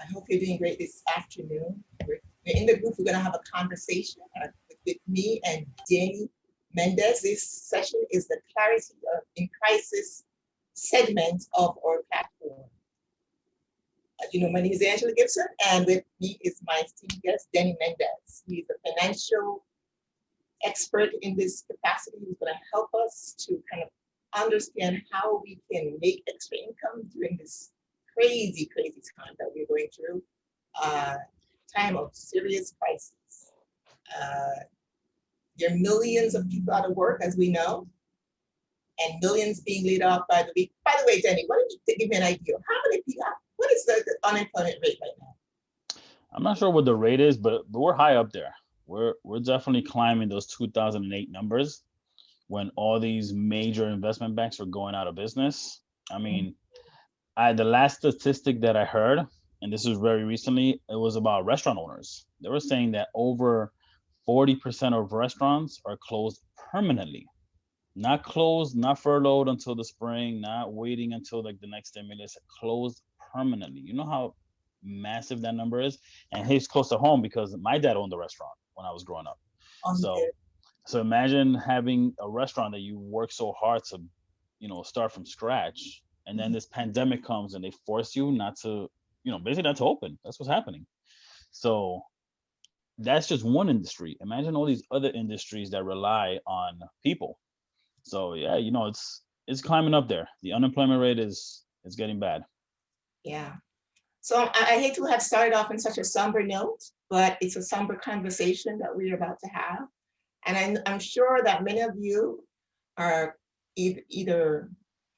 I hope you're doing great this afternoon. We're in the group. We're going to have a conversation with me and Danny Mendez. This session is the Clarity in Crisis segment of our platform. As you know, my name is Angela Gibson, and with me is my esteemed guest, Danny Mendez. He's a financial expert in this capacity who's going to help us to kind of understand how we can make extra income during this crazy, crazy time that we're going through, time of serious crisis. There are millions of people out of work, as we know, and millions being laid off by the week. By the way, Danny, why don't you give me an idea of how many people, what is the unemployment rate right now? I'm not sure what the rate is, but we're high up there. We're definitely climbing those 2008 numbers when all these major investment banks were going out of business. I mean, the last statistic that I heard, and this was very recently, it was about restaurant owners. They were saying that over 40% of restaurants are closed permanently. Not closed, not furloughed until the spring, not waiting until like the next stimulus, closed permanently. You know how massive that number is? And it's close to home because my dad owned the restaurant when I was growing up. So so imagine having a restaurant that you work so hard to, start from scratch, and then this pandemic comes and they force you not to, basically not to open. That's what's happening. So that's just one industry. Imagine all these other industries that rely on people. So yeah, it's climbing up there. The unemployment rate is getting bad. Yeah. So I hate to have started off in such a somber note, but it's a somber conversation that we're about to have. And I'm sure that many of you are either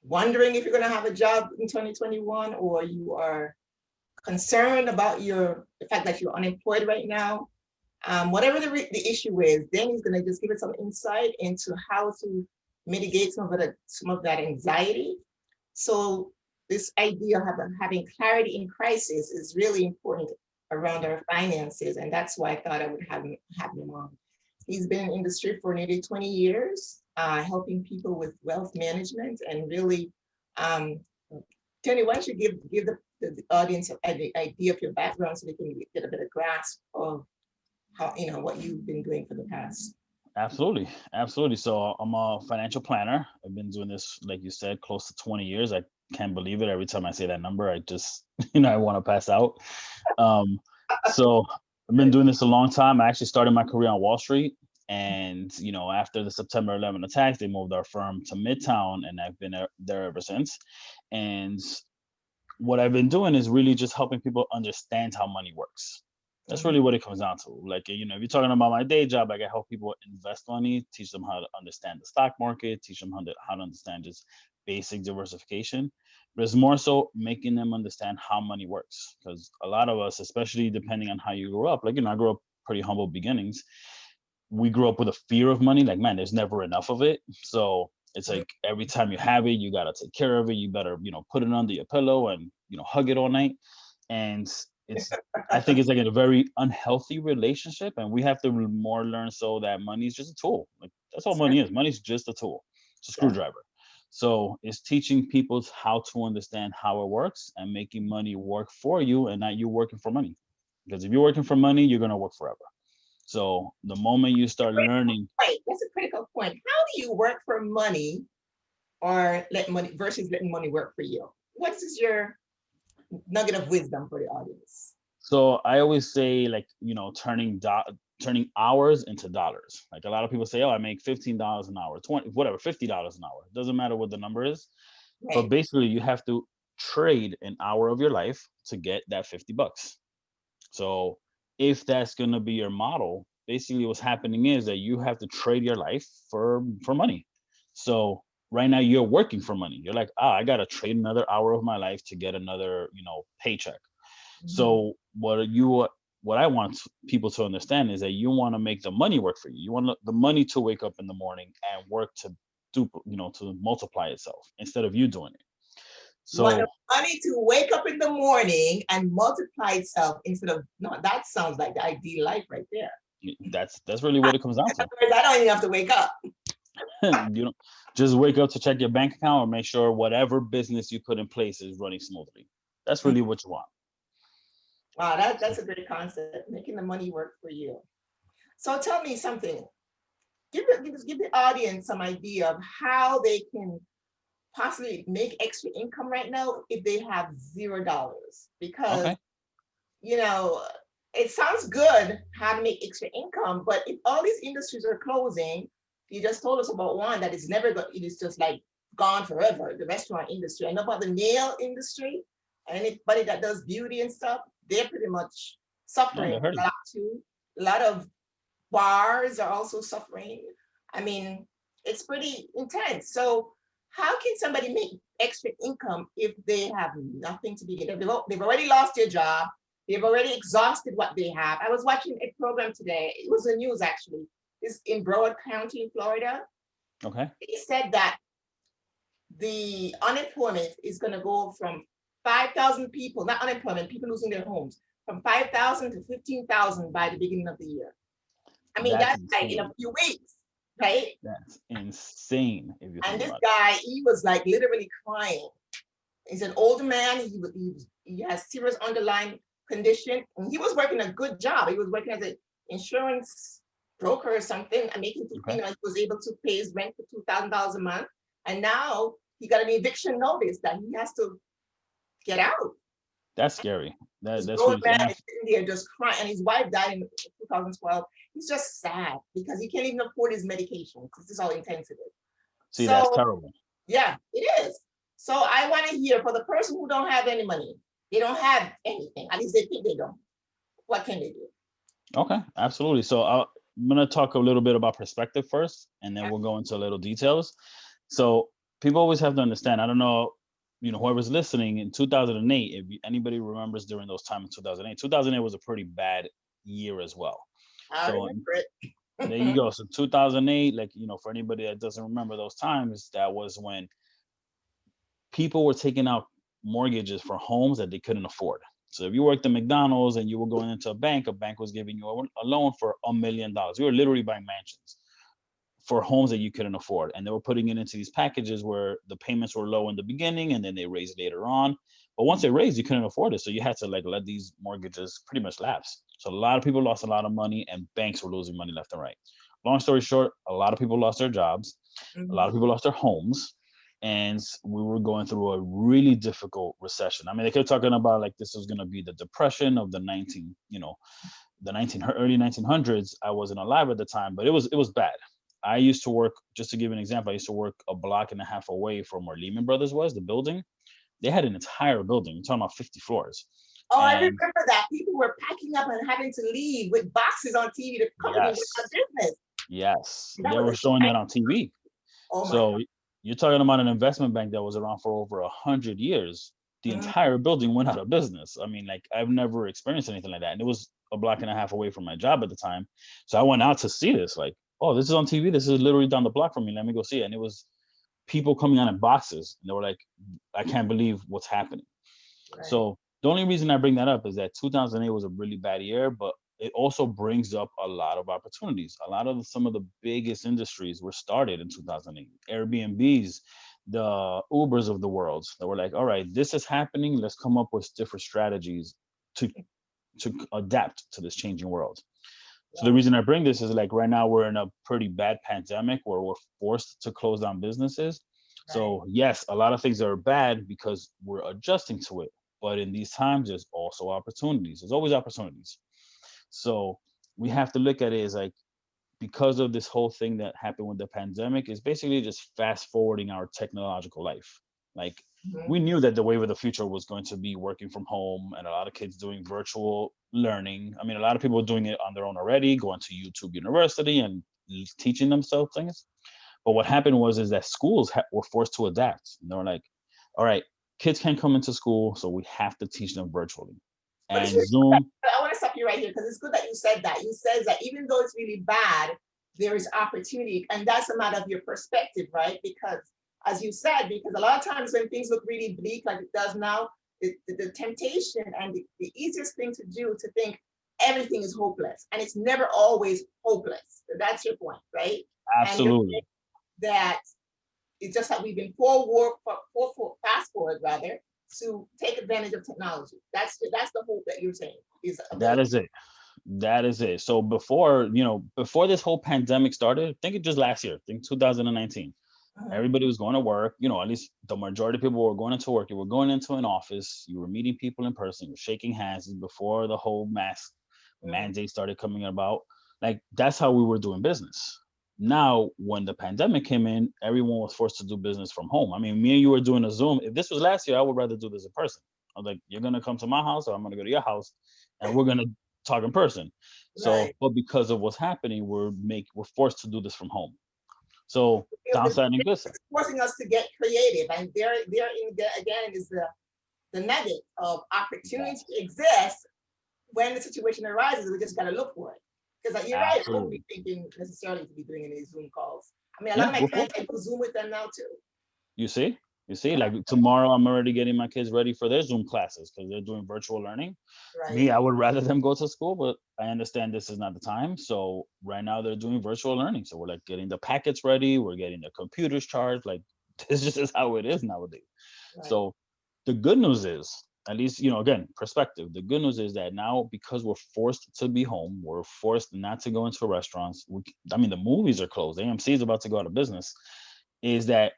wondering if you're going to have a job in 2021, or you are concerned about the fact that you're unemployed right now. Whatever the issue is, Danny's going to just give us some insight into how to mitigate some of that anxiety. So this idea of having clarity in crisis is really important around our finances, and that's why I thought I would have him on. He's been in the industry for nearly 20 years, helping people with wealth management, and really, Tony, why don't you give the audience an idea of your background so they can get a better grasp of how, what you've been doing for the past. Absolutely. Absolutely. So I'm a financial planner. I've been doing this, like you said, close to 20 years. I can't believe it. Every time I say that number, I just, I want to pass out. So I've been doing this a long time. I actually started my career on Wall Street. And, after the September 11 attacks, they moved our firm to Midtown, and I've been there ever since. And what I've been doing is really just helping people understand how money works. That's really what it comes down to. Like, if you're talking about my day job, I can help people invest money, teach them how to understand the stock market, teach them how to understand just basic diversification. But it's more so making them understand how money works. Because a lot of us, especially depending on how you grew up, like, I grew up pretty humble beginnings. We grew up with a fear of money. Like, man, there's never enough of it. So it's like every time you have it, you got to take care of it. You better, put it under your pillow and, hug it all night. And I think it's like a very unhealthy relationship, and we have to more learn so that money is just a tool. Like, that's all money is. Money is just a tool. It's a screwdriver. So it's teaching people how to understand how it works and making money work for you and not you working for money. Because if you're working for money, you're going to work forever. So the moment you start learning. Right, that's a critical point. How do you work for money or let money versus letting money work for you? What is your nugget of wisdom for the audience? So I always say, like, turning hours into dollars. Like, a lot of people say, oh, I make $15 an hour, 20, whatever, $50 an hour. It doesn't matter what the number is. Right. But basically you have to trade an hour of your life to get that $50. So if that's going to be your model, basically what's happening is that you have to trade your life for money. So right now you're working for money. You're like, I got to trade another hour of my life to get another, paycheck. Mm-hmm. So what I want people to understand is that you want to make the money work for you. You want the money to wake up in the morning and work to do, to multiply itself instead of you doing it. So you want the money to wake up in the morning and multiply itself instead of, no, that sounds like the ideal life right there. That's really what it comes down to. I don't even have to wake up. You don't just wake up to check your bank account or make sure whatever business you put in place is running smoothly. That's really what you want. Wow, that's a great concept, making the money work for you. So tell me something. Give the audience some idea of how they can possibly make extra income right now if they have $0. Because Okay. you know, it sounds good how to make extra income, but if all these industries are closing, you just told us about one that is never going, it is just like gone forever, the restaurant industry. I know about the nail industry, and anybody that does beauty and stuff, they're pretty much No, suffering they heard a it. lot too. A lot of bars are also suffering. I mean, it's pretty intense. So how can somebody make extra income if they have nothing to begin? They've already lost their job. They've already exhausted what they have. I was watching a program today. It was the news actually. It's in Broward County, in Florida. Okay. It said that the unemployment is going to go from 5,000 people, not unemployment, people losing their homes, from 5,000 to 15,000 by the beginning of the year. I mean, That's that's like in a insane. few weeks, right? That's insane if you And think this about guy, he was like literally crying. He's an older man. He has serious underlying condition. And he was working a good job. He was working as an insurance broker or something, and making, it. Okay. he was able to pay his rent for $2,000 a month. And now he got an eviction notice that he has to get out. That's scary. This That's grown really, man and is sitting there just crying, and his wife died in 2012. He's just sad because he can't even afford his medication because this is all intensive. see, that's So terrible. yeah, it is. So I want to hear for the person who don't have any money, they don't have anything. At least they think they don't. What can they do? Okay, absolutely. So I'm gonna talk a little bit about perspective first, and then Yeah. we'll go into little details. So people always have to understand. I don't know, whoever's listening in 2008, if anybody remembers during those times in 2008, 2008 was a pretty bad year as well. I So remember there you it. go. So 2008, like for anybody that doesn't remember those times, that was when people were taking out mortgages for homes that they couldn't afford. So if you worked at McDonald's and you were going into a bank was giving you a loan for $1 million. You were literally buying mansions for homes that you couldn't afford. And they were putting it into these packages where the payments were low in the beginning and then they raised later on. But once they raised, you couldn't afford it. So you had to like let these mortgages pretty much lapse. So a lot of people lost a lot of money and banks were losing money left and right. Long story short, a lot of people lost their jobs. A lot Mhm. of people lost their homes. And we were going through a really difficult recession. I mean, they kept talking about like this was going to be the depression of the 19 early 1900s. I wasn't alive at the time, but it was bad. I used to work, just to give an example, I used to work a block and a half away from where Lehman Brothers was, the building. They had an entire building. We're talking about 50 floors. Oh, I And remember that. People were packing up and having to leave with boxes on TV. The company went out of yes, business. yes, That they was were a showing that on TV. oh my So you're talking about an investment bank that was around for over 100 years. The God. entire building went out of business. I mean, like I've never experienced anything like that, and it was a block and a half away from my job at the time. So I went out to see this. Like, oh, this is on TV. This is literally down the block from me. Let me go see it. And it was people coming out in boxes, and they were like, I can't believe what's happening. Right. So the only reason I bring that up is that 2008 was a really bad year, but it also brings up a lot of opportunities. A lot of some of the biggest industries were started in 2008. Airbnbs, the Ubers of the world, that were like, all right, this is happening. Let's come up with different strategies to adapt to this changing world. So the Right. reason I bring this is like right now we're in a pretty bad pandemic where we're forced to close down businesses. Right. So yes, a lot of things are bad because we're adjusting to it. But in these times, there's also opportunities. There's always opportunities. So we have to look at it as like because of this whole thing that happened with the pandemic is basically just fast forwarding our technological life. Like we Mhm. knew that the wave of the future was going to be working from home and a lot of kids doing virtual learning. I mean, a lot of people are doing it on their own already, going to YouTube University and teaching themselves things. But what happened was is that schools were forced to adapt. And they were like, all right, kids can't come into school, so we have to teach them virtually. But it's And really good Zoom, I want to stop you right here because it's good that you said that. You said that even though it's really bad, there is opportunity. And that's a matter of your perspective, right? Because as you said, because a lot of times when things look really bleak like it does now, the temptation and the easiest thing to do to think everything is hopeless. And it's never always hopeless. That's your point, right? And you're absolutely. saying that it's just that we've been forward, fast forward rather, to take advantage of technology. That's the hope that you're saying is That available. is it. That is it. So before, before this whole pandemic started, I think it just last year, I think 2019, Uh-huh. everybody was going to work. At least the majority of people were going into work. You were going into an office, you were meeting people in person, you were shaking hands. This is before the whole mask Mhm. mandate started coming about. Like that's how we were doing business. Now, when the pandemic came in, everyone was forced to do business from home. I mean, me and you were doing a Zoom. If this was last year, I would rather do this in person. I was like, you're gonna come to my house, or I'm gonna go to your house, and we're gonna talk in person. So, Right. but because of what's happening, we're forced to do this from home. So downside and good side. It's forcing us to get creative, and there again is the nugget of opportunity Yes, exists when the situation arises. We just got to look for it. Because you're right, I wouldn't absolutely. be thinking necessarily to be doing any Zoom calls. I mean, a lot Yeah, of my we're clients, full. I do Zoom with them now too. You see, Yeah, like tomorrow, I'm already getting my kids ready for their Zoom classes because they're doing virtual learning. right. Me, I would rather them go to school, but I understand this is not the time. So right now they're doing virtual learning. So we're like getting the packets ready, we're getting the computers charged. Like this just is how it is nowadays. Right. So the good news is, at least, again, perspective. The good news is that now because we're forced to be home, we're forced not to go into restaurants. I mean, the movies are closed. AMC is about to go out of business. Is that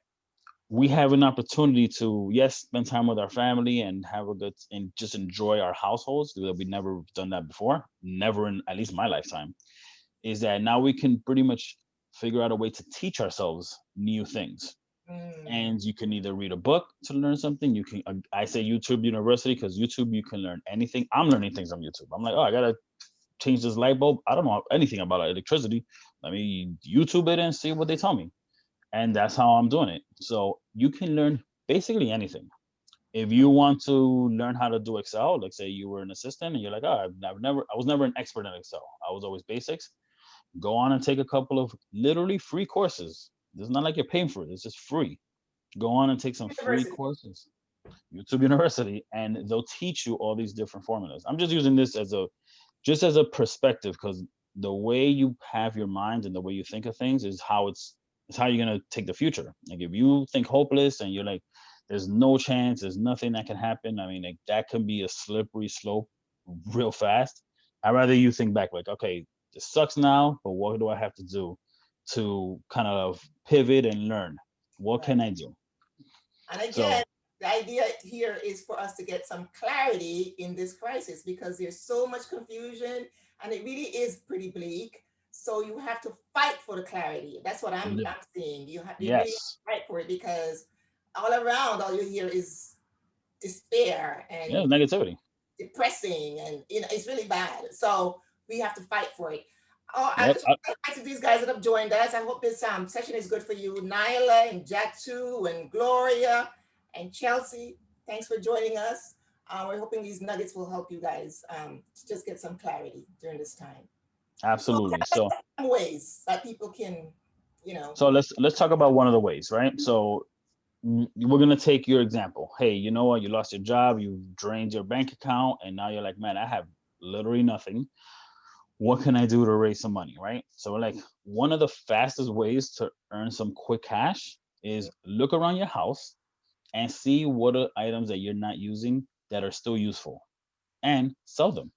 we have an opportunity to, yes, spend time with our family and have a good and just enjoy our households that we never done that before, never in at least my lifetime. Is that now we can pretty much figure out a way to teach ourselves new things. Mm. And you can either read a book to learn something. You can, I say YouTube University because YouTube, you can learn anything. I'm learning things on YouTube. I'm like, oh, I gotta change this light bulb. I don't know anything about electricity. Let me YouTube it and see what they tell me. And that's how I'm doing it. So you can learn basically anything. If you want to learn how to do Excel, like say you were an assistant and you're like, oh, I was never an expert in Excel. I was always basics. Go on and take a couple of literally free courses. It's not like you're paying for it. It's just free. Go on and take some free University. courses. YouTube University, and they'll teach you all these different formulas. I'm just using this as a just as a perspective because the way you have your mind and the way you think of things is how you're gonna take the future. Like if you think hopeless and you're like, there's no chance, there's nothing that can happen. I mean, like that can be a slippery slope real fast. I'd rather you think back like, okay, this sucks now, but what do I have to do to kind of pivot and learn? What Right. can I do? And again, So the idea here is for us to get some clarity in this crisis because there's so much confusion and it really is pretty bleak. So you have to fight for the clarity. That's what I'm li- I'm seeing. You really have yes, to fight for it because all around all you hear is despair yeah, and negativity. depressing and it's really bad. So we have to fight for it. Oh, I Yep. just want to thank to these guys that have joined us. I hope this session is good for you. Nyla and Jatu and Gloria and Chelsea. Thanks for joining us. We're hoping these nuggets will help you guys to just get some clarity during this time. So Absolutely. some ways that people can, you know, So let's talk about one of the ways, right? So we're gonna take your example. Hey, you know what? You lost your job, you drained your bank account, and now you're like, man, I have literally nothing. What can I do to raise some money, right? So like one of the fastest ways to earn some quick cash is look around your house and see what are items that you're not using that are still useful and sell them.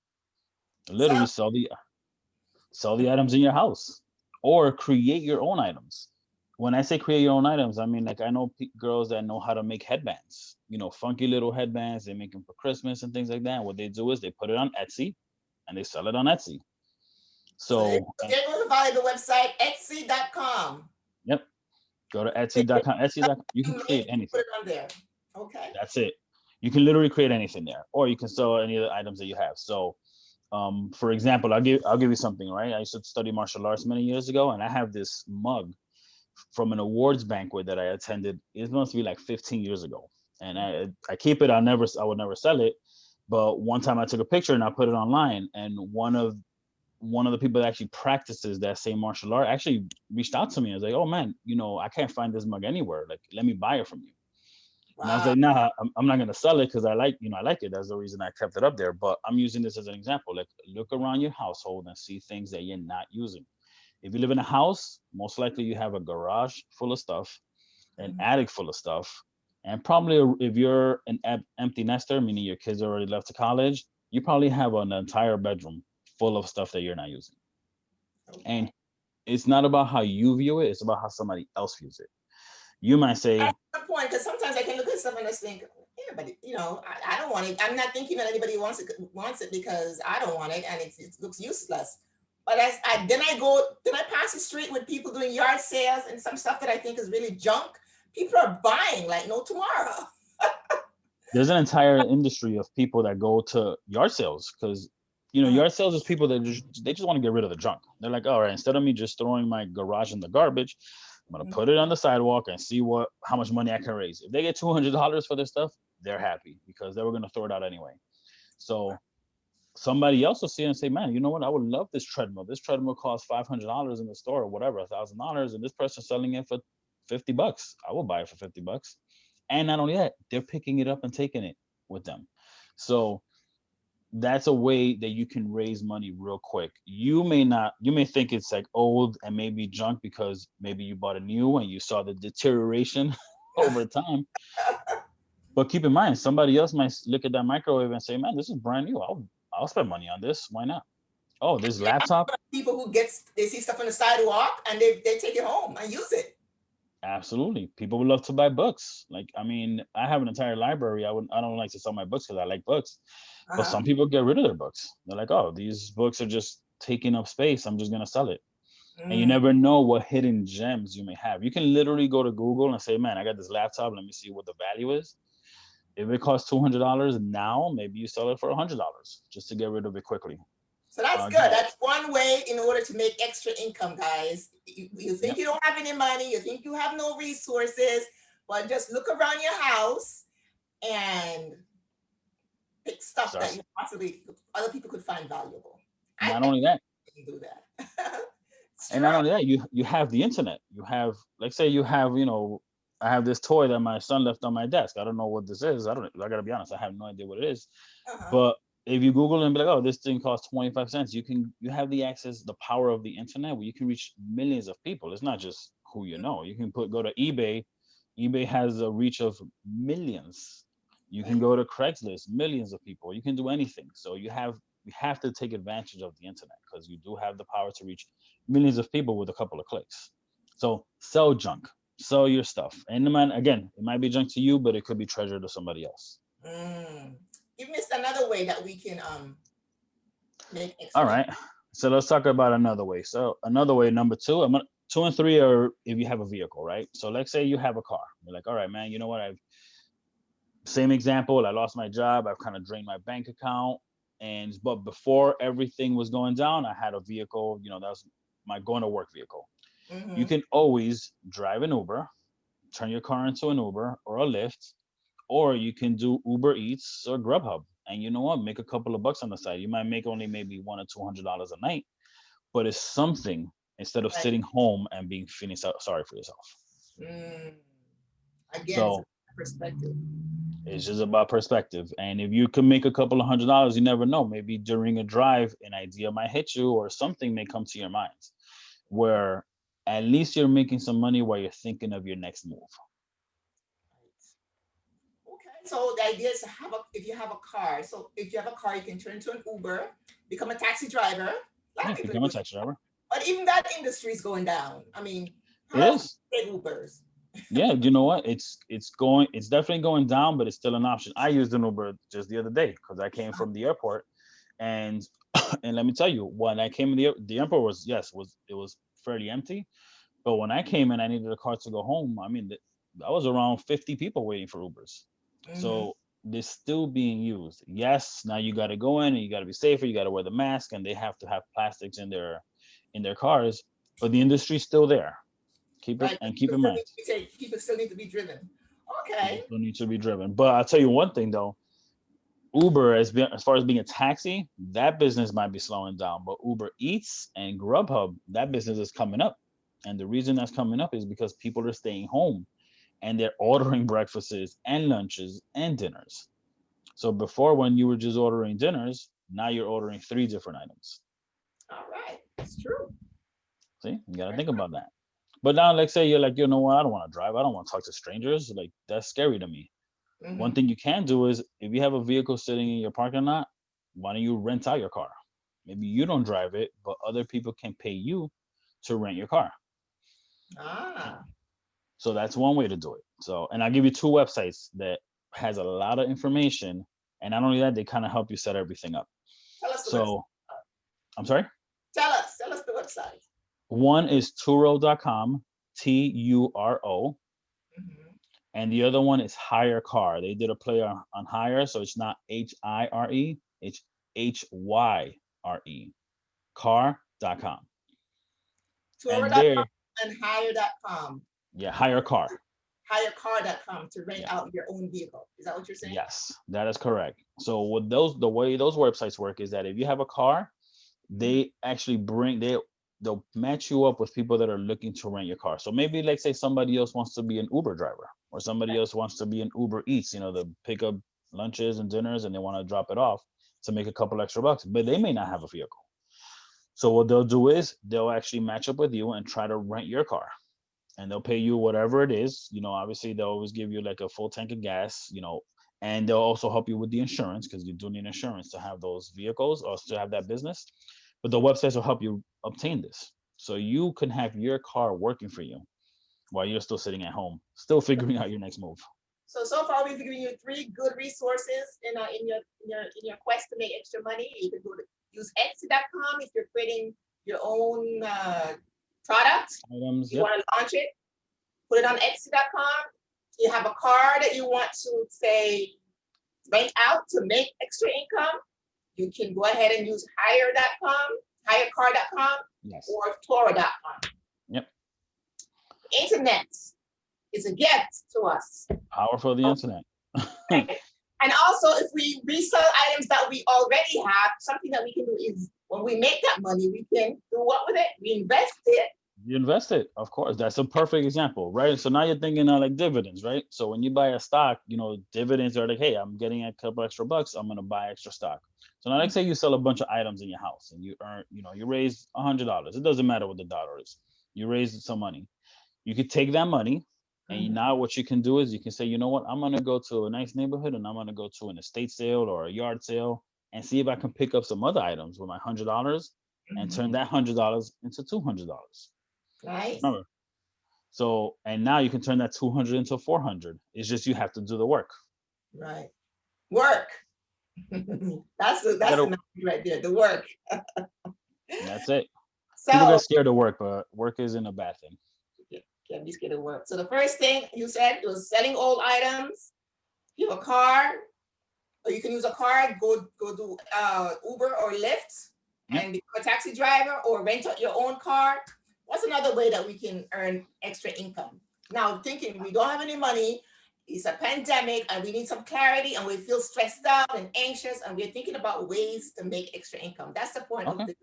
so Literally sell the items in your house or create your own items. When I say create your own items, I mean like I know girls that know how to make headbands, funky little headbands. They make them for Christmas and things like that. And what they do is they put it on Etsy and they sell it on Etsy. so So, they're going to buy the website Etsy.com. yep, go to Etsy.com. Etsy.com. You can Link, create put anything. it on there. Okay. That's it. You can literally create anything there, or you can sell any of the items that you have. So, for example, I'll give you something, right? I used to study martial arts many years ago, and I have this mug from an awards banquet that I attended. It must be like 15 years ago, and I keep it. I would never sell it. But one time I took a picture and I put it online, and one of the people that actually practices that same martial art actually reached out to me. I was like, "Oh man, I can't find this mug anywhere. Like, let me buy it from you." And I was Wow. like, "Nah, I'm not gonna sell it because I like it. That's the reason I kept it up there." But I'm using this as an example. Like, look around your household and see things that you're not using. If you live in a house, most likely you have a garage full of stuff, an Mhm. attic full of stuff, And probably if you're an empty nester, meaning your kids already left to college, you probably have an entire bedroom full of stuff that you're not using. And Okay. it's not about how you view it, it's about how somebody else views it. You might That's say, a good point, because sometimes I can look at stuff and just think, yeah, but I don't want it. I'm not thinking that anybody wants it because I don't want it and it looks useless. But then I pass the street with people doing yard sales and some stuff that I think is really junk. People are buying like no tomorrow. there's an entire industry of people that go to yard sales because Uh, yard sales is people that they just want to get rid of the junk. They're like, all right, instead of me just throwing my garage in the garbage, I'm gonna mhm. put it on the sidewalk and see how much money I can raise. If they get $200 for their stuff, they're happy because they were gonna throw it out anyway. So somebody else will see it and say, man, you know what? I would love this treadmill. This treadmill costs $500 in the store or whatever, $1,000, and this person's selling it for $50. I will buy it for $50. And not only that, they're picking it up and taking it with them. So that's a way that you can raise money real quick. You may think it's like old and maybe junk because maybe you bought a new and you saw the deterioration over time. But keep in mind, somebody else might look at that microwave and say, man, this is brand new. I'll spend money on this. Why not? Oh, this laptop. People who they see stuff on the sidewalk and they take it home and use it. Absolutely. People would love to buy books. Like, I mean, I have an entire library. I don't like to sell my books because I like books. But Uh-huh. some people get rid of their books. They're like, oh, these books are just taking up space. I'm just gonna sell it. And you Mm. never know what hidden gems you may have. You can literally go to Google and say, man, I got this laptop. Let me see what the value is. If it costs $200 now, maybe you sell it for $100 just to get rid of it quickly. So that's good. Again, That's one way in order to make extra income, guys. You think yep, you don't have any money, you think you have no resources, but just look around your house and pick stuff that starts. you possibly other people could find valuable. I Not think only that, you can do that. It's and true. not only that, you have the internet. You have, like, say you have, I have this toy that my son left on my desk. I don't know what this is. I gotta be honest, I have no idea what it is. Uh-huh. But if you Google and be like, oh, this thing costs 25 cents, you have the access, the power of the internet where you can reach millions of people. It's not just who you know. You can go to eBay. eBay has a reach of millions. You can Right. go to Craigslist, millions of people. You can do anything. So you have to take advantage of the internet because you do have the power to reach millions of people with a couple of clicks. So sell junk, sell your stuff. And man, again, it might be junk to you, but it could be treasure to somebody else. Mm. Give me another way that we can make All extra income. right. So let's talk about another way. So another way, number two, two and three are if you have a vehicle, right? So let's say you have a car. You're like, all right, man, you know what? I've same example. I lost my job. I've kind of drained my bank account. But before everything was going down, I had a vehicle, that was my going to work vehicle. You Mm-hmm. can always drive an Uber, turn your car into an Uber or a Lyft, or you can do Uber Eats or Grubhub. And you know what? Make a couple of bucks on the side. You might make only maybe $100 or $200 a night, but it's something instead of Right. sitting home and being feeling sorry for yourself. Mm. Again, it's a So perspective. it's just about perspective. And if you can make a couple of $100, you never know. Maybe during a drive, an idea might hit you or something may come to your mind where at least you're making some money while you're thinking of your next move. Okay, so the idea is to if you have a car. So if you have a car, you can turn to an Uber, become a taxi driver. A lot Yeah, of people are become a doing taxi driver. it, but even that industry is going down. I mean, It how else is. get Ubers? Yeah, you know what? It's definitely going down, but it's still an option. I used an Uber just the other day because I came from the airport and and let me tell you, when I came in the airport was fairly empty. But when I came in, I needed a car to go home. I mean, I was around 50 people waiting for Ubers. Mm-hmm. So they're still being used. Yes, now you got to go in and you got to be safer. You got to wear the mask, and they have to have plastics in their cars. But the industry's still there. Right, but Keep in mind, people still need to be driven. people Okay, still need to be driven. But I'll tell you one thing though, Uber as far as being a taxi, that business might be slowing down. But Uber Eats and Grubhub, that business is coming up. And the reason that's coming up is because people are staying home and they're ordering breakfasts and lunches and dinners. So before, when you were just ordering dinners, now you're ordering three different items. all right, it's true. See, you got to think about that. But now, like, say you're like, you know what, I don't want to drive. I don't want to talk to strangers. Like, that's scary to me. One Mhm. thing you can do is if you have a vehicle sitting in your parking lot, why don't you rent out your car? Maybe you don't drive it, but other people can pay you to rent your car. Ah, So that's one way to do it. So, and I'll give you two websites that has a lot of information. And not only that, they kind of help you set everything up. tell us the website. So, I'm sorry. Tell us the website. One is Turo.com, Turo, Mhm. and the other one is Hire Car. They did a play on hire, so it's not HIRE, it's HYRE, car.com. And Tour.com there, and hire.com. yeah, Hire Car. Hirecar.com to rent Yeah. out your own vehicle. Is that what you're saying? Yes, that is correct. So with those, the way those websites work is that if you have a car, Mhm. they actually they'll match you up with people that are looking to rent your car. So maybe like say somebody else wants to be an Uber driver or somebody else wants to be an Uber Eats, to pick up lunches and dinners and they want to drop it off to make a couple extra bucks, but they may not have a vehicle. So what they'll do is they'll actually match up with you and try to rent your car. And they'll pay you whatever it is. Obviously they'll always give you like a full tank of gas, and they'll also help you with the insurance because you do need insurance to have those vehicles or to have that business. But the websites will help you obtain this. So you can have your car working for you while you're still sitting at home, still figuring out your next move. So far we've given you three good resources in your quest to make extra money. You can go to use Etsy.com if you're creating your own product. Items, You yep. want to launch it, put it on Etsy.com. You have a car that you want to say rent out to make extra income. You can go ahead and use hirecar.com Yes. or Tora.com. Yep. Internet is a gift to us. Power for the internet. Right? And also, if we resell items that we already have, something that we can do is when we make that money, we can do what with it? We invest it. You invest it, of course. That's a perfect example, right? So now you're thinking of like dividends, right? So when you buy a stock, dividends are like, hey, I'm getting a couple extra bucks, I'm gonna buy extra stock. So now, like, say you sell a bunch of items in your house and you earn, you raise $100. It doesn't matter what the dollar is. You raise some money. You could take that money, and Mhm. now what you can do is you can say, you know what, I'm gonna go to a nice neighborhood and I'm gonna go to an estate sale or a yard sale and see if I can pick up some other items with my $100 and Mhm. turn that $100 into $200. Nice. Remember, so, and now you can turn that 200 into 400. It's just you have to do the work. Right. Work. You That's the gotta, message right there. The work. that's it. People So get scared of work, but work isn't a bad thing. yeah, can't be scared of work. So the first thing you said was selling old items. You have a car, or you can use a car, go do Uber or Lyft Yep. and become a taxi driver or rent out your own car. What's another way that we can earn extra income? Now, thinking we don't have any money, it's a pandemic and we need some clarity and we feel stressed out and anxious and we're thinking about ways to make extra income. That's the point of Okay. the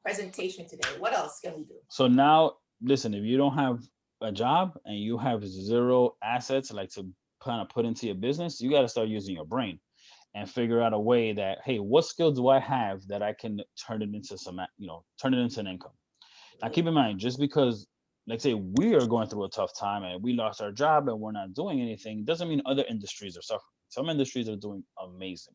presentation today. What else can we do? So now, listen, if you don't have a job and you have zero assets like to kind of put into your business, you got to start using your brain and figure out a way that, hey, what skill do I have that I can turn it into turn it into an income. Now, keep in mind, just because, like, say, we are going through a tough time and we lost our job and we're not doing anything, doesn't mean other industries are suffering. Some industries are doing amazing.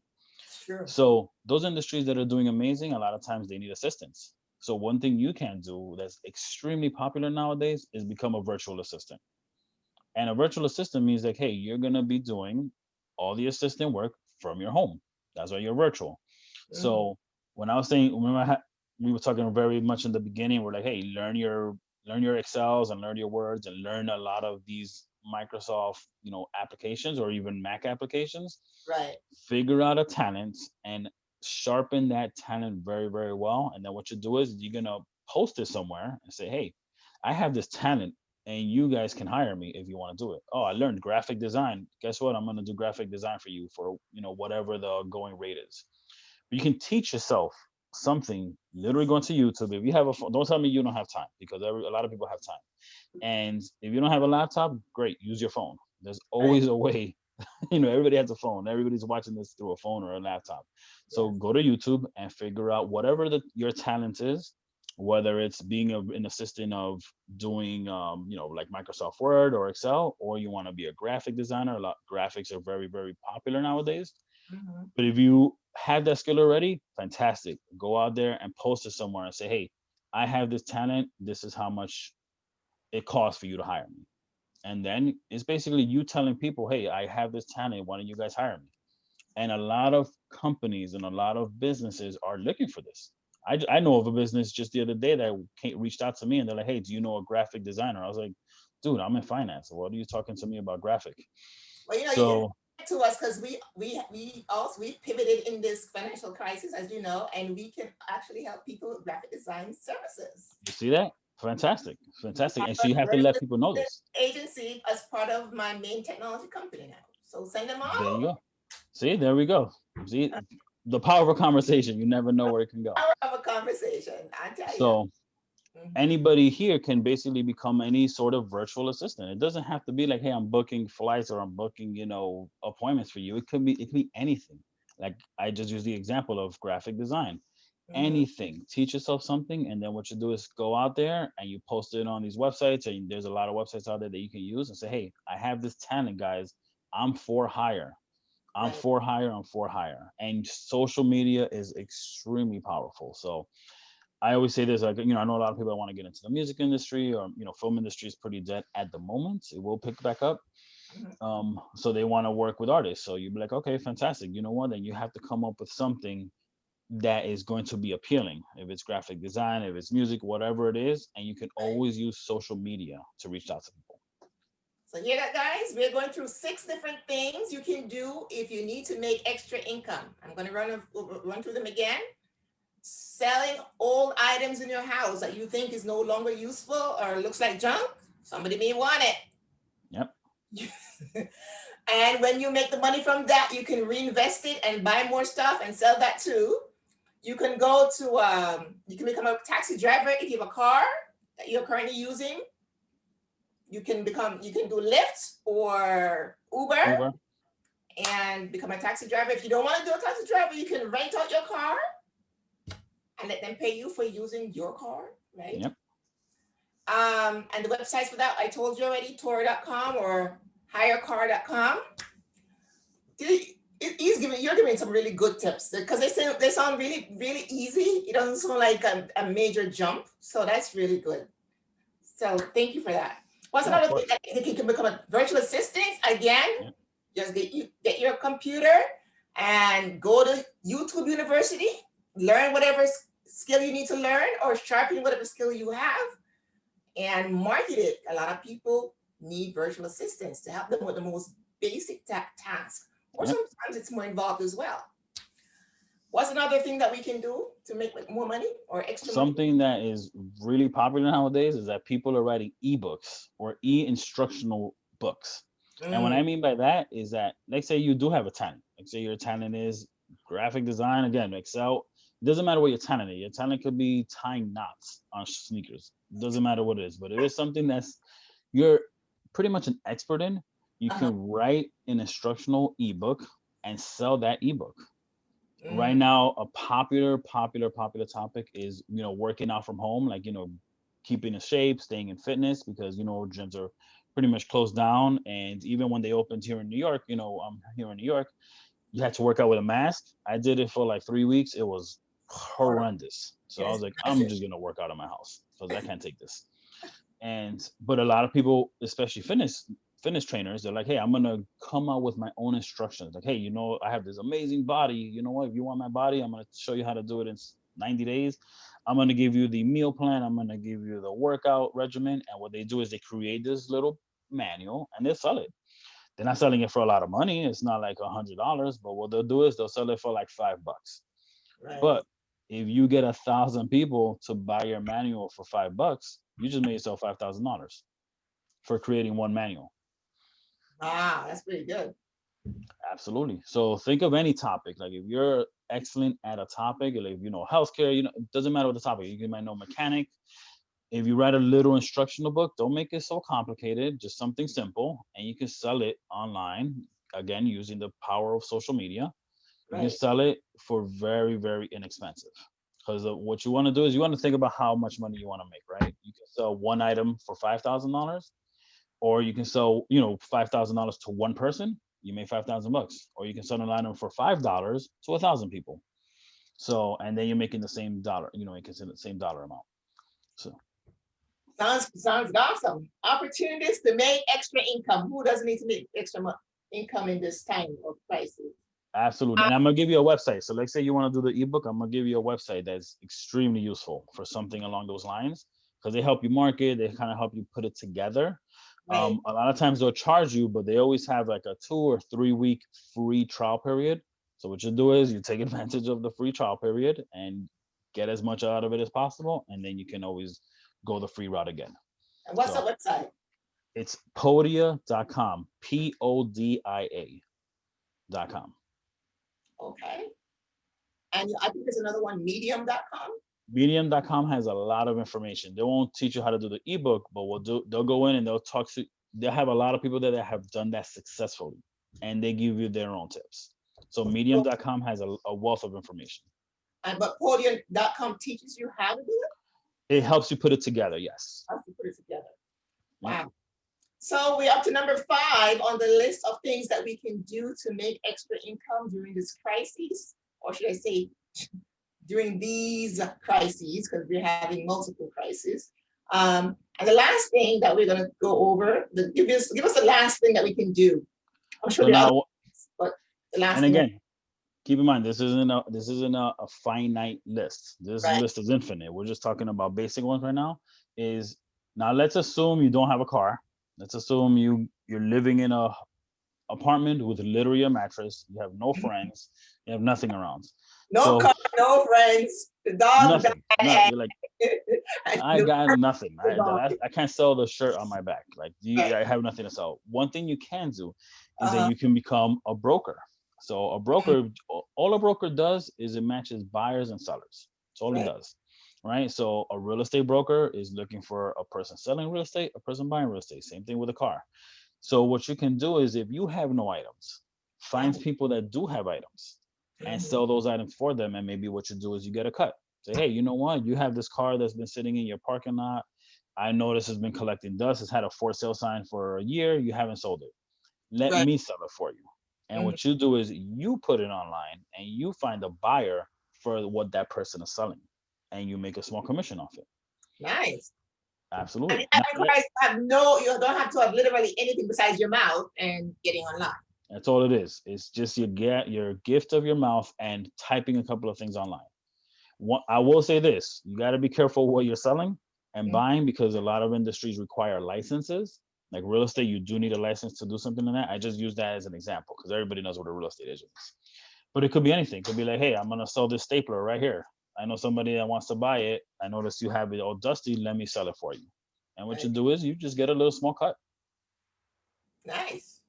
Sure. So, those industries that are doing amazing, a lot of times they need assistance. So, one thing you can do that's extremely popular nowadays is become a virtual assistant. And a virtual assistant means like, hey, you're going to be doing all the assistant work from your home. That's why you're virtual. Mhm. So when I was saying, remember, we were talking very much in the beginning. We're like, hey, learn your Excels and learn your words and learn a lot of these Microsoft, applications or even Mac applications. Right. Figure out a talent and sharpen that talent very, very well. And then what you do is you're gonna post it somewhere and say, hey, I have this talent and you guys can hire me if you want to do it. Oh, I learned graphic design. Guess what? I'm gonna do graphic design for you for whatever the going rate is. But you can teach yourself something. Literally going to YouTube. If you have a phone, don't tell me you don't have time because a lot of people have time. And if you don't have a laptop, great, use your phone. There's Right. always a way. Everybody has a phone. Everybody's watching this through a phone or a laptop. So Yes. go to YouTube and figure out whatever your talent is, whether it's being an assistant of doing, like Microsoft Word or Excel, or you want to be a graphic designer. A lot graphics are very, very popular nowadays. Mhm. But if you have that skill already, fantastic. Go out there and post it somewhere and say, hey, I have this talent. This is how much it costs for you to hire me. And then it's basically you telling people, hey, I have this talent. Why don't you guys hire me? And a lot of companies and a lot of businesses are looking for this. I know of a business just the other day that reached out to me and they're like, hey, do you know a graphic designer? I was like, dude, I'm in finance. What are you talking to me about graphic? Well, you can So to us because we also we've pivoted in this financial crisis, as you know, and we can actually help people with graphic design services. you see that? Fantastic. We Fantastic. have And so a you have to virtual let people know assistant this. agency as part of my main technology company now. So send them There you all. go. See, there we go. See, the power of a conversation. You never know where it can go. Power of a conversation, I tell you. So Mhm. anybody here can basically become any sort of virtual assistant. It doesn't have to be like, hey, I'm booking flights or I'm booking, appointments for you. It could be anything. Like I just use the example of graphic design. Mhm. Anything. Teach yourself something, and then what you do is go out there and you post it on these websites. And there's a lot of websites out there that you can use and say, hey, I have this talent, guys. I'm for hire. I'm Right. for hire. I'm for hire. And social media is extremely powerful. So I always say this, like, I know a lot of people that want to get into the music industry or, film industry is pretty dead at the moment. It will pick back up. Mhm. So they want to work with artists. So you'd be like, okay, fantastic. You know what? Then you have to come up with something that is going to be appealing. If it's graphic design, if it's music, whatever it is, and you can Right. always use social media to reach out to people. So hear that, guys? We're going through 6 different things you can do if you need to make extra income. I'm going to run through them again. Selling old items in your house that you think is no longer useful or looks like junk. Somebody may want Yep. it. And when you make the money from that, you can reinvest it and buy more stuff and sell that too. You can you can become a taxi driver if you have a car that you're currently using. You can do Lyft or Uber Uber. and become a taxi driver. If you don't want to do a taxi driver, you can rent out your car and let them pay you for using your car, right? Yep. And the websites for that I told you already, Tor.com or hirecar.com. You're giving some really good tips because they sound really really easy. It doesn't sound like a major jump, so that's really good. So thank you for that. What's Yeah, of another thing course. that you think you can become a virtual assistant again? Yep. Just get your computer and go to YouTube University, learn whatever skill you need to learn, or sharpen whatever skill you have, and market it. A lot of people need virtual assistants to help them with the most basic task, or Yep. sometimes it's more involved as well. What's another thing that we can do to make more money or extra money? Something that is really popular nowadays is that people are writing ebooks or e-instructional books. And what Mm, I mean by that is that, let's say you do have a talent. Like say your talent is graphic design, again, Excel. It doesn't matter what your talent is. Your talent could be tying knots on sneakers. It doesn't matter what it is, but it is something that's you're pretty much an expert in. You uh-huh. can write an instructional ebook and sell that ebook. Right Mm, now a popular topic is working out from home, like keeping in shape, staying in fitness, because gyms are pretty much closed down. And even when they opened here in New York, I'm here in New York, you had to work out with a mask. I did it for like 3 weeks. It was or horrendous. So I yes, was like, I'm imagine. just gonna work out in my house because I can't take this. And but a lot of people, especially fitness trainers, they're like, hey, I'm gonna come out with my own instructions. Like, hey, I have this amazing body. You know what? If you want my body, I'm gonna show you how to do it in 90 days. I'm gonna give you the meal plan. I'm gonna give you the workout regimen. And what they do is they create this little manual and they sell it. They're not selling it for a lot of money. It's not like $100, but what they'll do is they'll sell it for like $5. Right. But if you get 1,000 people to buy your manual for $5, you just made yourself $5,000 for creating one manual. Wow, that's pretty good. Absolutely. So think of any topic. Like if you're excellent at a topic, like if you know healthcare, it doesn't matter what the topic. You might know mechanic. If you write a little instructional book, don't make it so complicated. Just something simple, and you can sell it online. Again, using the power of social media, you can Right. sell it for very, very inexpensive. because what you want to do is you want to think about how much money you want to make, right? You can sell one item for $5,000, or you can sell, $5,000 to one person, you make $5,000, or you can sell an item for $5 to 1,000 people. So, and then you're making the same dollar, making the same dollar amount. So, sounds awesome. Opportunities to make extra income. Who doesn't need to make extra income in this time of crisis? absolutely. And I'm gonna give you a website. So let's say you want to do the ebook, I'm gonna give you a website that's extremely useful for something along those lines, because they help you market, they kind of help you put it together. Right. A lot of times they'll charge you, but they always have like a 2 or 3 week free trial period. So what you do is you take advantage of the free trial period and get as much out of it as possible, and then you can always go the free route again. And what's So the website? it's podia.com, PODIA.com. Okay. And I think there's another one, medium.com. Medium.com has a lot of information. They won't teach you how to do the ebook, but they'll go in and they'll have a lot of people there that have done that successfully, and they give you their own tips. So medium.com has a wealth of information. But podium.com teaches you how to do it? It helps you put it together, yes. How to put it together. Yep. Wow. So we're up to number 5 on the list of things that we can do to make extra income during this crisis, or should I say during these crises, because we're having multiple crises. And the last thing that we're going to go over, give us the last thing that we can do. I'm sure So now, but the last and thing. again, keep in mind, this isn't a finite list. This Right. list is infinite. We're just talking about basic ones right now. Now let's assume you don't have a car. Let's assume you're living in a apartment with literally a mattress. You have no friends. You have nothing around. No car, no friends. The dog Nothing. You're like, I got nothing. I can't sell the shirt on my back. Like, I have nothing to sell. One thing you can do is that you can become a broker. So a broker, all a broker does is it matches buyers and sellers. That's all it does, right? So a real estate broker is looking for a person selling real estate, a person buying real estate. Same thing with a car. So what you can do is, if you have no items, find people that do have items and sell those items for them. And maybe what you do is you get a cut. Say, hey, you know what? You have this car that's been sitting in your parking lot. I notice it's been collecting dust. It's had a for sale sign for a year. You haven't sold it. Let me sell it for you. And what you do is you put it online and you find a buyer for what that person is selling, and you make a small commission off it. Nice. Absolutely. And you don't have to have literally anything besides your mouth and getting online. That's all it is. It's just your gift of your mouth and typing a couple of things online. I will say this: you got to be careful what you're selling and buying, because a lot of industries require licenses. Like real estate, you do need a license to do something in that. I just use that as an example because everybody knows what a real estate agent is. But it could be anything. It could be like, hey, I'm gonna sell this stapler right here. I know somebody that wants to buy it. I notice you have it all dusty. Let me sell it for you. And what you do is you just get a little small cut. Nice.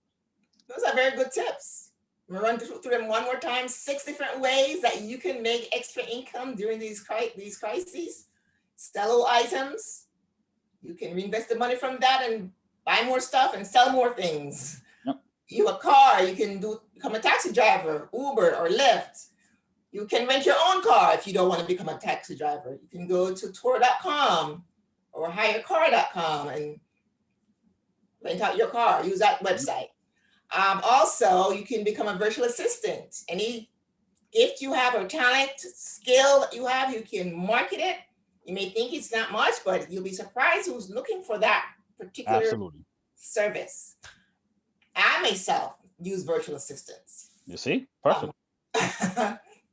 Those are very good tips. We'll run through them one more time. 6 different ways that you can make extra income during these crises. Sell items. You can reinvest the money from that and buy more stuff and sell more things. Yep. You have a car, you can become a taxi driver, Uber or Lyft. You can rent your own car if you don't want to become a taxi driver. You can go to tour.com or hirecar.com and rent out your car. Use that website. Also, you can become a virtual assistant. Any gift you have or talent, skill that you have, you can market it. You may think it's not much, but you'll be surprised who's looking for that particular service. I myself use virtual assistants. You see? Perfect.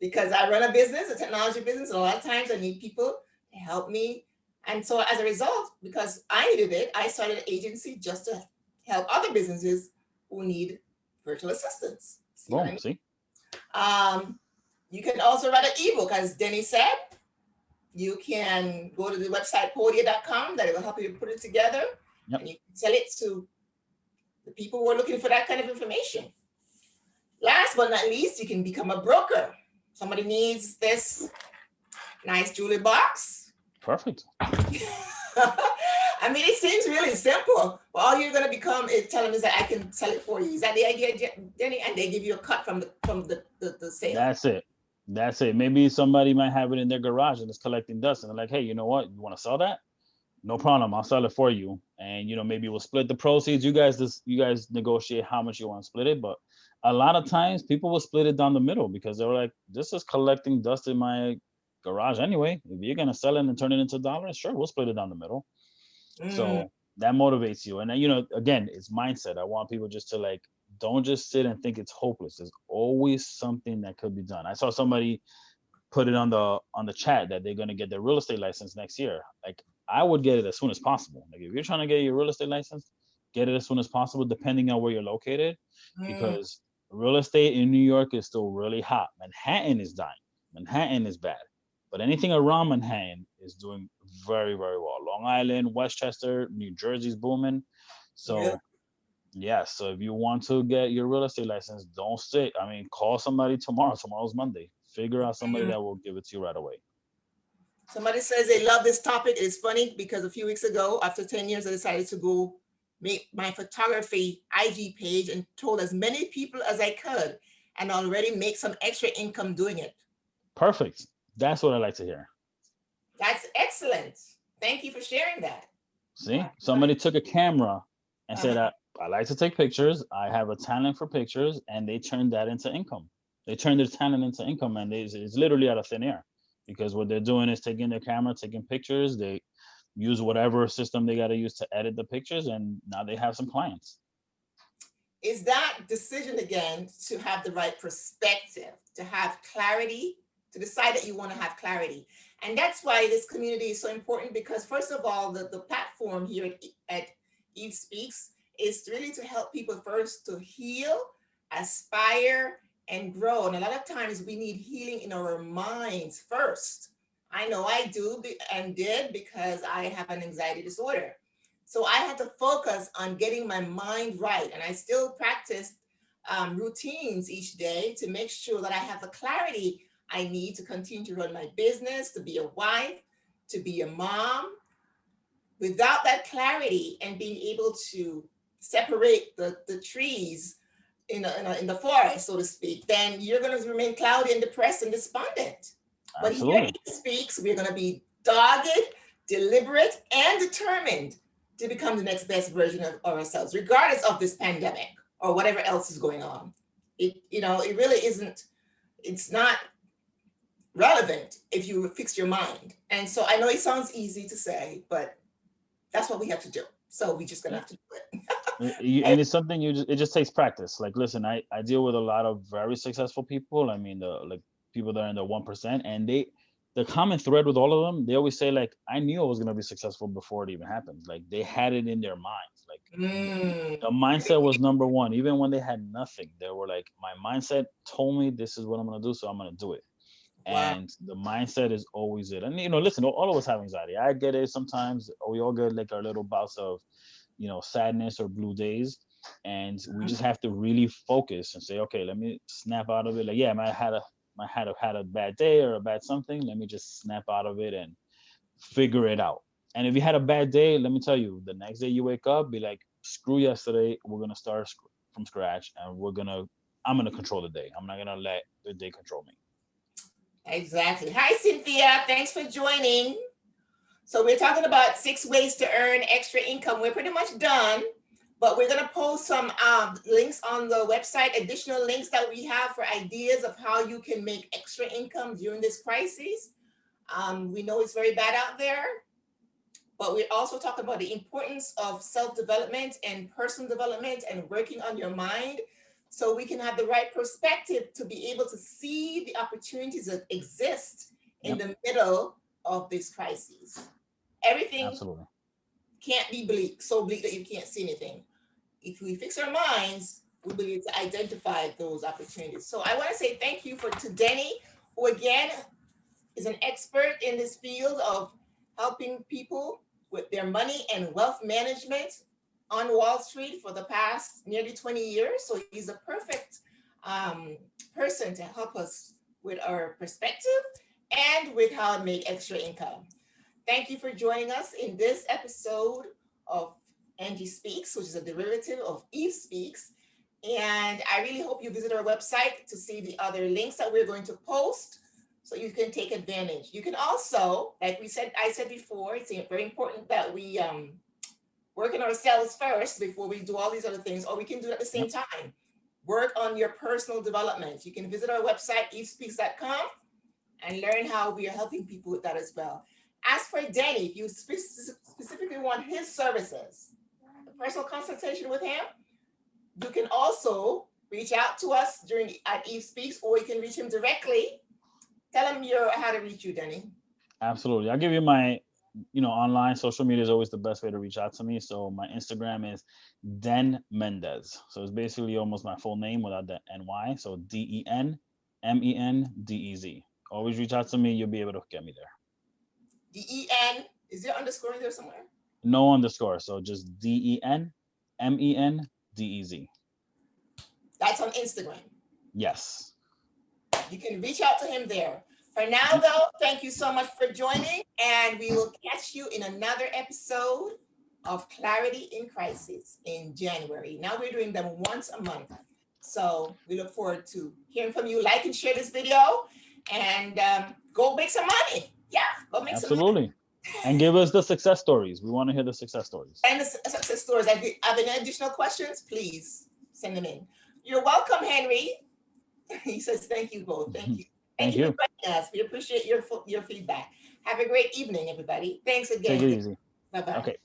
Because I run a business, a technology business, and a lot of times I need people to help me. And so as a result, because I needed it, I started an agency just to help other businesses who need virtual assistants. See what I mean? See? You can also write an ebook, as Denny said. You can go to the website podia.com, that will help you put it together. Yep. And you can sell it to the people who are looking for that kind of information. Last but not least, you can become a broker. Somebody needs this nice jewelry box. Perfect. I mean, it seems really simple, but all you're going to become is tell them is that I can sell it for you. Is that the idea, Denny? And they give you a cut from the sale. That's it. That's it. Maybe somebody might have it in their garage and it's collecting dust, and they're like, hey, you know what? You want to sell that? No problem. I'll sell it for you. And maybe we'll split the proceeds. You guys negotiate how much you want to split it. But a lot of times people will split it down the middle because they're like, this is collecting dust in my garage anyway. If you're gonna sell it and turn it into dollars, sure, we'll split it down the middle. Mm, So that motivates you. And then, again, it's mindset. I want people just to like, don't just sit and think it's hopeless. There's always something that could be done. I saw somebody put it on the chat that they're going to get their real estate license next year. Like, I would get it as soon as possible. Like, if you're trying to get your real estate license, get it as soon as possible, depending on where you're located, mm, because real estate in New York is still really hot. Manhattan is dying. Manhattan is bad, but anything around Manhattan is doing very, very well. Long Island, Westchester, New Jersey's booming. really? So yeah, so if you want to get your real estate license, don't sit. I mean, call somebody tomorrow. Tomorrow's Monday. Figure out somebody Mm. that will give it to you right away. Somebody says they love this topic. It's funny because a few weeks ago, after 10 years, I decided to go make my photography IG page and told as many people as I could and already make some extra income doing it. Perfect. That's what I like to hear. That's excellent. Thank you for sharing that. See, somebody took a camera and said, Uh-huh. I like to take pictures. I have a talent for pictures, and they turned that into income. They turned their talent into income, and it's literally out of thin air because what they're doing is taking their camera, taking pictures. They use whatever system they got to use to edit the pictures, and now they have some clients. Is that decision again to have the right perspective, to have clarity, to decide that you want to have clarity. And that's why this community is so important because, first of all, the platform here at Eve Speaks is really to help people first to heal, aspire, and grow. And a lot of times we need healing in our minds first. I know I do and did because I have an anxiety disorder. So I had to focus on getting my mind right. And I still practice routines each day to make sure that I have the clarity I need to continue to run my business, to be a wife, to be a mom. Without that clarity and being able to separate the trees in the forest, so to speak, then you're going to remain cloudy and depressed and despondent. But here Absolutely. he speaks, we're going to be dogged, deliberate, and determined to become the next best version of ourselves, regardless of this pandemic or whatever else is going on. It really isn't, it's not relevant if you fix your mind. And so I know it sounds easy to say, but that's what we have to do. So we just gonna have to do it. And And it's something it just takes practice. Like, listen, I deal with a lot of very successful people. I mean, the like people that are in the 1%, and the common thread with all of them, they always say like, I knew I was gonna be successful before it even happened. Like, they had it in their minds. Like, mm, the mindset was number one. Even when they had nothing, they were like, my mindset told me this is what I'm gonna do, so I'm gonna do it. wow. And the mindset is always it. And listen, all of us have anxiety. I get it sometimes. We all get like our little bouts of sadness or blue days, and we just have to really focus and say, okay, let me snap out of it. Like, yeah, I might have had a bad day or a bad something. Let me just snap out of it and figure it out. And if you had a bad day, let me tell you, the next day you wake up, be like, screw yesterday. We're gonna start from scratch, and I'm gonna control the day. I'm not gonna let the day control me. Exactly. Hi, Cynthia. Thanks for joining. So we're talking about 6 ways to earn extra income. We're pretty much done, but we're gonna post some links on the website, additional links that we have for ideas of how you can make extra income during this crisis. We know it's very bad out there, but we're also talking about the importance of self-development and personal development and working on your mind so we can have the right perspective to be able to see the opportunities that exist in Yep, the middle of this crisis. Everything absolutely. can't be bleak, so bleak that you can't see anything. If we fix our minds, we'll be able to identify those opportunities. So I want to say thank you to Denny, who again is an expert in this field of helping people with their money and wealth management on Wall Street for the past nearly 20 years. So he's a perfect um, person to help us with our perspective and with how to make extra income. Thank you for joining us in this episode of Angie Speaks, which is a derivative of Eve Speaks. And I really hope you visit our website to see the other links that we're going to post so you can take advantage. You can also, like I said before, it's very important that we work on ourselves first before we do all these other things, or we can do it at the same Yep. time. Work on your personal development. You can visit our website, evespeaks.com, and learn how we are helping people with that as well. As for Danny, if you specifically want his services, a personal consultation with him, you can also reach out to us during at Eve Speaks, or you can reach him directly. Tell him how to reach you, Danny. Absolutely. I'll give you my, online social media is always the best way to reach out to me. So my Instagram is Den Mendez. So it's basically almost my full name without the NY. So DenMendez. Always reach out to me. You'll be able to get me there. DEN. Is there underscore in there somewhere? No underscore. So just DenMendez. That's on Instagram. Yes. You can reach out to him there. For now, though, thank you so much for joining, and we will catch you in another episode of Clarity in Crisis in January. Now we're doing them once a month. So we look forward to hearing from you. Like and share this video, and go make some money. Yeah, go make some money. Absolutely. And give us the success stories. We want to hear the success stories. And the success stories. Have any additional questions? Please send them in. You're welcome, Henry. He says, thank you both. Thank you. Thank you. For joining us. We appreciate your feedback. Have a great evening, everybody. Thanks again. Take it easy. Bye-bye. Okay.